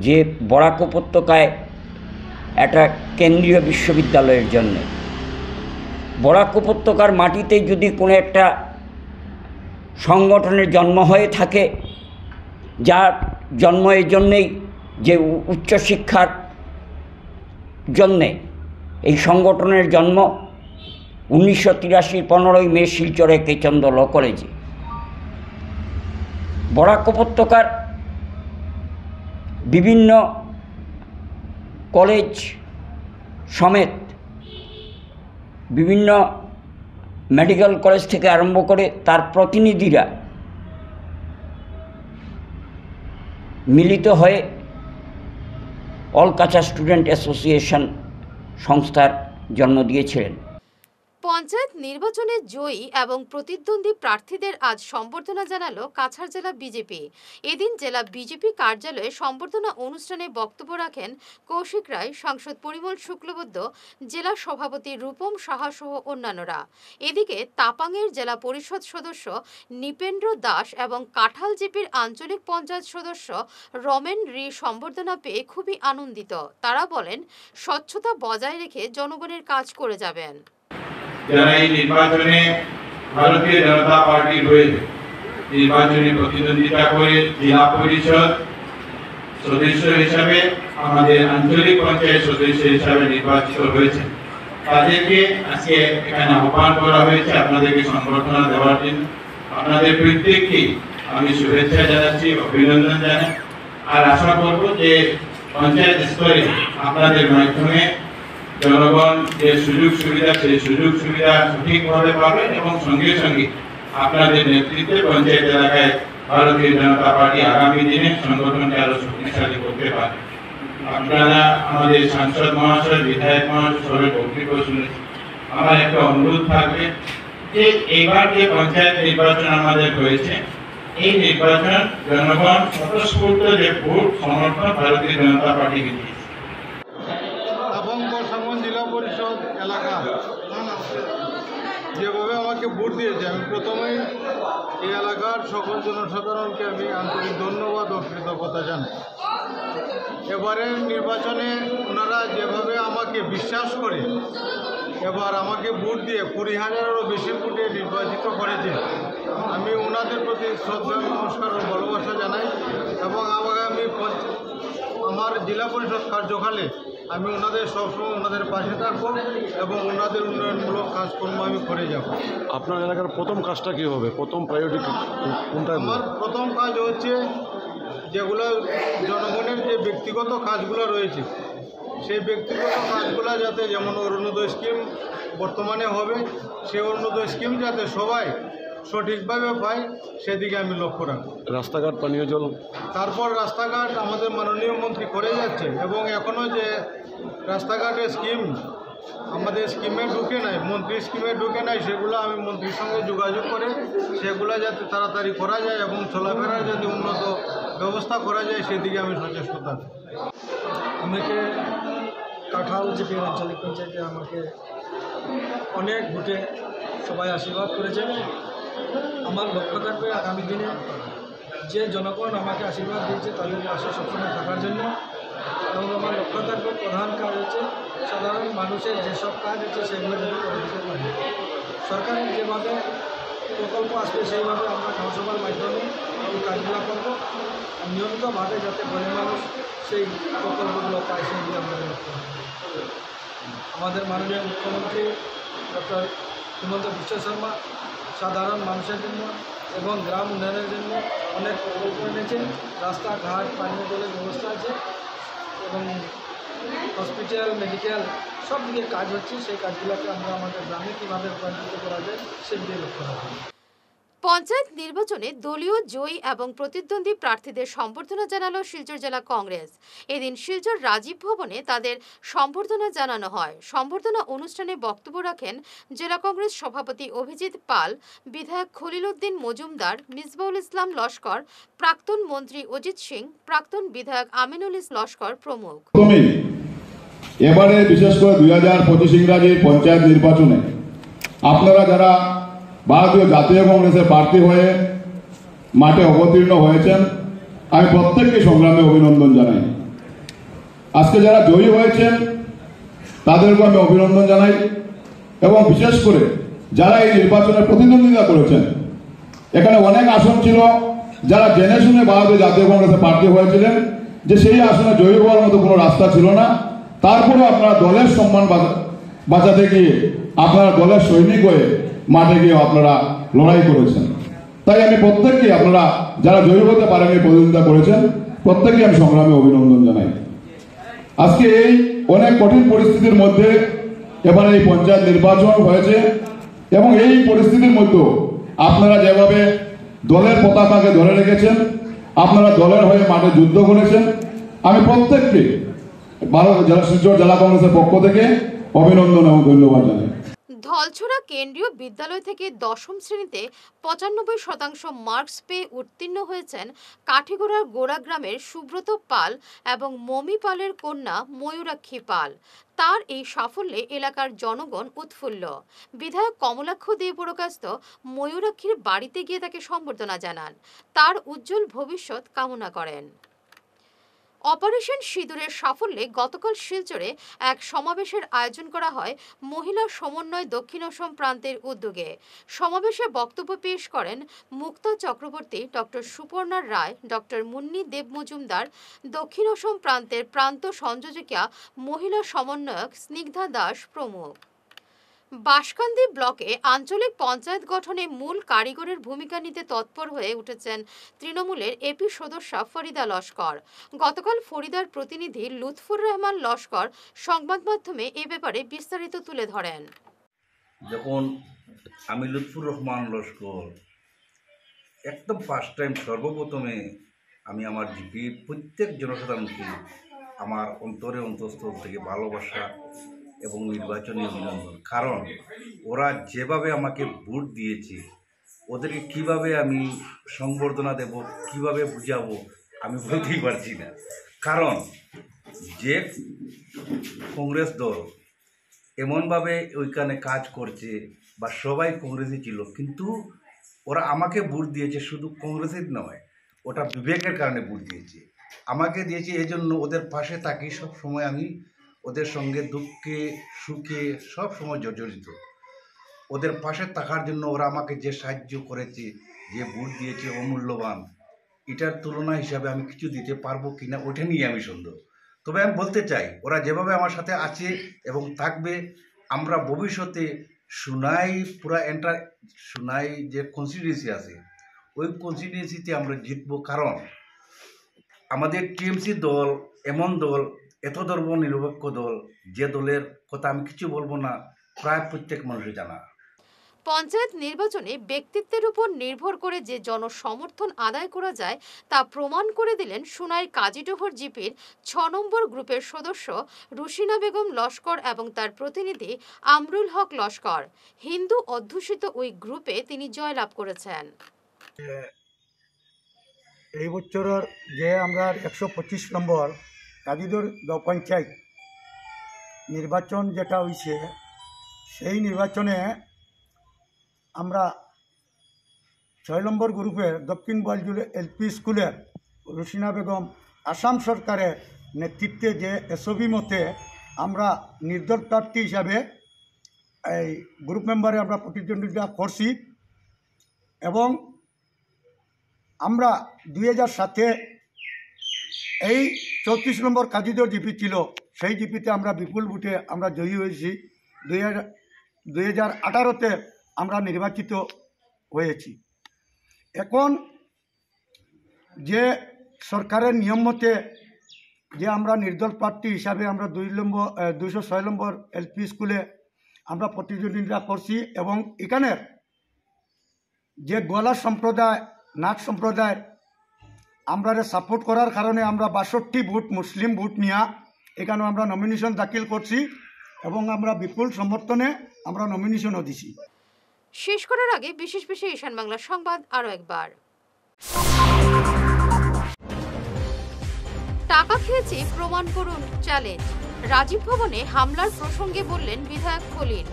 যে বরাক উপত্যকায় একটা কেন্দ্রীয় বিশ্ববিদ্যালয়ের জন্য, বরাক উপত্যকার মাটিতে যদি কোনো একটা সংগঠনের জন্ম হয়ে থাকে, যার জন্ম এই জন্যেই যে উচ্চশিক্ষার জন্যে এই সংগঠনের জন্ম 1983 15ই মে শিলচরে কেচন্দ্র ল কলেজে। বরাক উপত্যকার বিভিন্ন কলেজ সমেত বিভিন্ন মেডিকেল কলেজ থেকে আরম্ভ করে তার প্রতিনিধিরা মিলিত হয়ে অলকাছা স্টুডেন্ট অ্যাসোসিয়েশন সংস্থার জন্ম দিয়েছিলেন। পঞ্চায়েত নির্বাচনে জয়ী এবং প্রতিদ্বন্দ্বী প্রার্থীদের আজ সম্বর্ধনা জানালো কাছাড় জেলা বিজেপি। এদিন জেলা বিজেপি কার্যালয়ে সম্বর্ধনা অনুষ্ঠানে বক্তব্য রাখেন কৌশিক রায়, সাংসদ পরিমল শুক্লবৈদ্য, জেলা সভাপতি রূপম সাহা সহ অন্যান্যরা। এদিকে তাপাংয়ের জেলা পরিষদ সদস্য নিপেন্দ্র দাস এবং কাঁঠাল জিপির আঞ্চলিক পঞ্চায়েত সদস্য রমেন রি সম্বর্ধনা পেয়ে খুবই আনন্দিত। তারা বলেন, স্বচ্ছতা বজায় রেখে জনগণের কাজ করে যাবেন। যারা এই নির্বাচনে ভারতীয় জনতা পার্টির হয়ে নির্বাচনে প্রতিদ্বন্দ্বিতা করে জেলা পরিষদ সদস্য হিসাবে, আমাদের আঞ্চলিক পঞ্চায়েত সদস্য হিসাবে নির্বাচিত হয়েছে, তাদেরকে আজকে এখানে আহ্বান করা হয়েছে আপনাদেরকে সংবর্ধনা দেওয়ার জন্য। আপনাদের প্রত্যেককে আমি শুভেচ্ছা জানাচ্ছি, অভিনন্দন জানাই, আর আশা করব যে পঞ্চায়েত স্তরে আপনাদের মাধ্যমে জনগণ যে সুযোগ সুবিধা, সেই সুযোগ সুবিধা সঠিকভাবে পাবে এবং সঙ্গে সঙ্গে আপনাদের নেতৃত্বে পঞ্চায়েত এলাকায় ভারতীয় জনতা পার্টি আগামী দিনে সংগঠনকে আরো শক্তিশালী করতে পারে। আপনারা আমাদের সাংসদ মহাশয়, বিধায়ক মহাশয় সবাই বক্তব্য শুনেছেন। আমার একটা অনুরোধ থাকবে যে এবার যে পঞ্চায়েত নির্বাচন আমাদের হয়েছে, এই নির্বাচন জনগণ স্বতঃস্ফূর্ত যে ভোট সমর্থন ভারতীয় জনতা পার্টিকে দিয়েছে। জেলা পরিষদ এলাকা যেভাবে আমাকে ভোট দিয়েছে, আমি প্রথমেই এই এলাকার সকল জনসাধারণকে আমি আন্তরিক ধন্যবাদ ও কৃতজ্ঞতা জানাই। এবারের নির্বাচনে ওনারা যেভাবে আমাকে বিশ্বাস করে এবার আমাকে ভোট দিয়ে 20,000-এরও বেশি ভোটে নির্বাচিত করেছে, আমি ওনাদের প্রতি শ্রদ্ধা, নমস্কার ও ভালোবাসা জানাই এবং আগামী আমার জেলা পরিষদ কার্যকালে আমি ওনাদের সবসময় ওনাদের পাশে থাকবো এবং ওনাদের উন্নয়নমূলক কাজকর্ম আমি করে যাব। আপনার এলাকার প্রথম কাজটা কী হবে? প্রথম প্রায়োরিটি কোনটা? আমার প্রথম কাজ হচ্ছে যেগুলো জনগণের যে ব্যক্তিগত কাজগুলো রয়েছে, সেই ব্যক্তিগত কাজগুলো যাতে, যেমন অরুণোদয় স্কিম বর্তমানে হবে, সেই অরুণোদয় স্কিম যাতে সবাই সঠিকভাবে পায়, সেদিকে আমি লক্ষ্য রাখব। রাস্তাঘাট, পানীয় জল, তারপর রাস্তাঘাট আমাদের মাননীয় মন্ত্রী করে যাচ্ছে এবং এখনও যে রাস্তাঘাটের স্কিম আমাদের স্কিমে ঢুকে নাই, মন্ত্রী স্কিমে ঢুকে নাই, সেগুলো আমি মন্ত্রীর সঙ্গে যোগাযোগ করে সেগুলো যাতে তাড়াতাড়ি করা যায় এবং চলাফেরার যদি উন্নত ব্যবস্থা করা যায়, সেদিকে আমি সচেষ্ট থাকি। আমাকে কাঁঠাল জিপি আঞ্চলিক পঞ্চায়েতে আমাকে অনেক ভোটে সবাই আশীর্বাদ করেছে। আমার লক্ষ্য থাকবে আগামী দিনে যে জনগণ আমাকে আশীর্বাদ দিয়েছে তাদের পাশে সবসময় থাকার জন্য, এবং আমার লক্ষ্য থাকবে প্রধান কাজ হচ্ছে সাধারণ মানুষের যেসব কাজ হচ্ছে সেগুলো যাতে করে দিতে পারি। সরকারের যেভাবে প্রকল্প আসবে সেইভাবে আমরা গ্রামসভার মাধ্যমে এই কাজগুলো করবো, নিয়মিতভাবে যাতে গরিব মানুষ সেই প্রকল্পগুলো পায় সেইগুলো আমাদের লক্ষ্য। আমাদের মাননীয় মুখ্যমন্ত্রী ডক্টর হিমন্ত বিশ্ব শর্মা সাধারণ মানুষের জন্য এবং গ্রাম উন্নয়নের জন্য অনেক প্রকল্প এনেছেন। রাস্তাঘাট, পানীয় জলের ব্যবস্থা আছে এবং হসপিটাল, মেডিকেল সব দিকে কাজ হচ্ছে। সেই কাজগুলোকে আমরা আমাদের গ্রামে কীভাবে রূপান্তরিত করা যায় সেদিকে লক্ষ্য রাখবো। পঞ্চায়েত নির্বাচনে দলীয় জয়ী এবং প্রতিদ্বন্দ্বী প্রার্থীদের সম্বর্ধনা জানালো শিলচর জেলা কংগ্রেস। এদিন শিলচর রাজীব ভবনে তাদের সম্বর্ধনা জানানো হয়। সম্বর্ধনা অনুষ্ঠানে বক্তব্য রাখেন জেলা কংগ্রেস সভাপতি অভিজিৎ পাল, বিধায়ক খলিল উদ্দিন মজুমদার, মিসবাউল ইসলাম লস্কর, প্রাক্তন মন্ত্রী অজিত সিং, প্রাক্তন বিধায়ক আমিনুল ইসলাম লস্কর প্রমুখ। এবারে বিশেষ করে 2025 ইংরাজির পঞ্চায়েত নির্বাচনে আপনারা যারা ভারতীয় জাতীয় কংগ্রেসের প্রার্থী হয়ে মাঠে অবতীর্ণ হয়েছেন, আমি প্রত্যেককে সংগ্রামে অভিনন্দন জানাই। আজকে যারা জয়ী হয়েছেন তাদেরকে আমি অভিনন্দন জানাই এবং বিশেষ করে যারা এই নির্বাচনে প্রতিদ্বন্দ্বিতা করেছেন, এখানে অনেক আসন ছিল যারা জেনে শুনে ভারতীয় জাতীয় কংগ্রেসের প্রার্থী হয়েছিলেন যে সেই আসনে জয়ী হওয়ার মতো কোনো রাস্তা ছিল না, তারপরেও আপনারা দলের সম্মান বাঁচাতে গিয়ে আপনারা দলের সৈনিক হয়ে মাঠে গিয়ে আপনারা লড়াই করেছেন। তাই আমি প্রত্যেককে, আপনারা যারা জয়ী হতে পারেননি, প্রতিদ্বন্দ্বিতা করেছেন, প্রত্যেককে আমি সংগ্রামে অভিনন্দন জানাই। আজকে এই অনেক কঠিন পরিস্থিতির মধ্যে এবারে এই পঞ্চায়েত নির্বাচন হয়েছে এবং এই পরিস্থিতির মধ্যে আপনারা যেভাবে দলের পতাকাকে ধরে রেখেছেন, আপনারা দলের হয়ে মাঠে যুদ্ধ করেছেন, আমি প্রত্যেককে শিলচর জেলা কংগ্রেসের পক্ষ থেকে অভিনন্দন এবং ধন্যবাদ জানাই। ধলছড়া কেন্দ্রীয় বিদ্যালয় থেকে দশম শ্রেণীতে ৯৫% মার্কস পেয়ে উত্তীর্ণ হয়েছেন কাঠিগড়ার গোড়া গ্রামের সুব্রত পাল এবং মমি পালের কন্যা ময়ূরাক্ষী পাল। তার এই সাফল্যে এলাকার জনগণ উৎফুল্ল। বিধায়ক কমলাক্ষ দে পুরকাস্ত ময়ূরাক্ষীর বাড়িতে গিয়ে তাকে সম্বর্ধনা জানান, তার উজ্জ্বল ভবিষ্যৎ কামনা করেন। অপারেশন সিঁদুরের সাফল্যে গতকাল শিলচরে এক সমাবেশের আয়োজন করা হয় মহিলা সমন্বয় দক্ষিণ অসম প্রান্তের উদ্যোগে। সমাবেশে বক্তব্য পেশ করেন মুক্তা চক্রবর্তী, ডক্টর সুপর্ণা রায়, ডক্টর মুন্নি দেব মজুমদার, দক্ষিণ অসম প্রান্তের প্রান্ত সংযোজিকা মহিলা সমন্বয়ক স্নিগ্ধা দাস প্রমুখ। বাঁশকান্দি ব্লকে আঞ্চলিক পঞ্চায়েত গঠনে মূল কারিগরের ভূমিকা নিতে তৎপর হয়ে উঠেছেন তৃণমূলের এপি সদস্যা ফরিদা লস্কর। গতকাল ফরিদার প্রতিনিধি লুৎফুর রহমান লস্কর সংবাদ মাধ্যমে এ ব্যাপারে বিস্তারিত তুলে ধরেন। যখন আমি লুৎফুর রহমান লস্কর একদম ফার্স্ট টাইম সর্বপ্রথমে আমি আমার জিপি প্রত্যেক জনসাধারণকে আমার অন্তঃস্থল থেকে ভালোবাসা এবং নির্বাচনী অভিনন্দন। কারণ ওরা যেভাবে আমাকে ভোট দিয়েছে, ওদেরকে কিভাবে আমি সংবর্ধনা দেব, কিভাবে বুঝাবো আমি বলতেই পারছি না। কারণ যে কংগ্রেস দল এমনভাবে ওইখানে কাজ করছে, বা সবাই কংগ্রেসই ছিল, কিন্তু ওরা আমাকে ভোট দিয়েছে শুধু কংগ্রেসের নয়, ওটা বিবেকের কারণে ভোট দিয়েছে। আমাকে দিয়েছে এই জন্য ওদের পাশে থাকি সব সময়, আমি ওদের সঙ্গে দুঃখে সুখে সব সময় জর্জরিত। ওদের পাশে থাকার জন্য ওরা আমাকে যে সাহায্য করেছে, যে ভোট দিয়েছে অমূল্যবান, এটার তুলনা হিসাবে আমি কিছু দিতে পারবো কিনা ওটা নিয়ে আমি সন্দেহ। তবে আমি বলতে চাই ওরা যেভাবে আমার সাথে আছে এবং থাকবে, আমরা ভবিষ্যতে সোনাই পুরা সোনাই যে কনস্টিটিউয়েন্সি আছে ওই কনস্টিটিউয়েন্সিতে আমরা জিতবো। কারণ আমাদের টিএমসি দল এমন দল, এত ধর্মনিরপেক্ষ দল, যে দলের কথা আমি কিছু বলবো না, প্রায় প্রত্যেক মানুষের জানা। পঞ্চায়েত নির্বাচনে ব্যক্তিত্বের উপর নির্ভর করে যে জনসমর্থন আদায় করা যায় তা প্রমাণ করে দিলেন সোনাই কাজীডোহর জিপির ৬ নম্বর গ্রুপের সদস্য রুশিনা বেগম লস্কর এবং তার প্রতিনিধি আমরুল হক লস্কর। হিন্দু অধ্যুষিত ওই গ্রুপে তিনি জয়লাভ করেছেন। এই বছরের যে আমরা ১২৫ নম্বর কাজীডোহর পঞ্চায়েত নির্বাচন যেটা হয়েছে, সেই নির্বাচনে আমরা ৬ নম্বর গ্রুপের দক্ষিণ বলজুড়ে এলপি স্কুলের রুশিনা বেগম আসাম সরকারের নেতৃত্বে যে এসওবি মতে আমরা নির্দল প্রার্থী হিসাবে এই গ্রুপ মেম্বারে আমরা প্রতিদ্বন্দ্বিতা করছি। এবং আমরা ২০০৭-এ এই ৩৪ নম্বর কাজীডোহর জিপি ছিল, সেই জিপিতে আমরা বিপুল ভোটে আমরা জয়ী হয়েছি। ২০১৮-তে আমরা নির্বাচিত হয়েছি। এখন যে সরকারের নিয়ম মতে যে আমরা নির্দল প্রার্থী হিসাবে আমরা ২০৬ নম্বর এলপি স্কুলে আমরা প্রতিদ্বন্দ্বিতা করছি, এবং এখানের যে গোয়ালা সম্প্রদায়, নাথ সম্প্রদায় আমরা সাপোর্ট করার কারণে আমরা ৬২ ভোট মুসলিম ভোট নিয়ে এখানে আমরা নমিনেশন দাখিল করছি, এবং আমরা বিপুল সমর্থনে আমরা নমিনেশনও দিছি। শেষ করার আগে বিশেষ ঈশান বাংলা সংবাদ আরো একবার। টাকা খেয়েছি প্রমাণ করুন চ্যালেঞ্জ। রাজীব ভবনে হামলার প্রসঙ্গে বললেন বিধায়ক খলিল।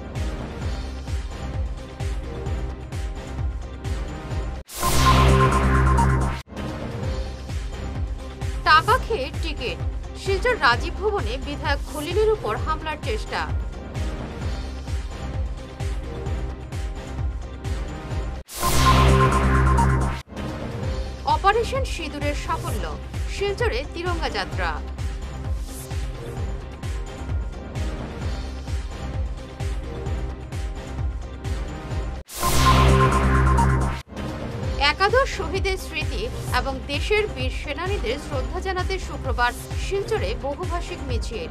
টাকা খেয়ে টিকিট, শিলচর রাজীব ভবনে বিধায়ক খলিলের উপর হামলার চেষ্টা। অপারেশন সিঁদুরের সাফল্য, শিলচরে তিরঙ্গা যাত্রা। একাদশ শহীদের স্মৃতি এবং দেশের বীর সেনানীদের শ্রদ্ধা জানাতে শুক্রবার শিলচরে বহুভাষিক মিছিল।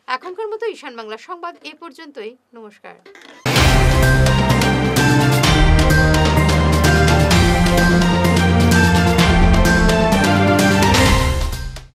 এখনকার মতো ঈশান বাংলা সংবাদ এ পর্যন্তই। নমস্কার।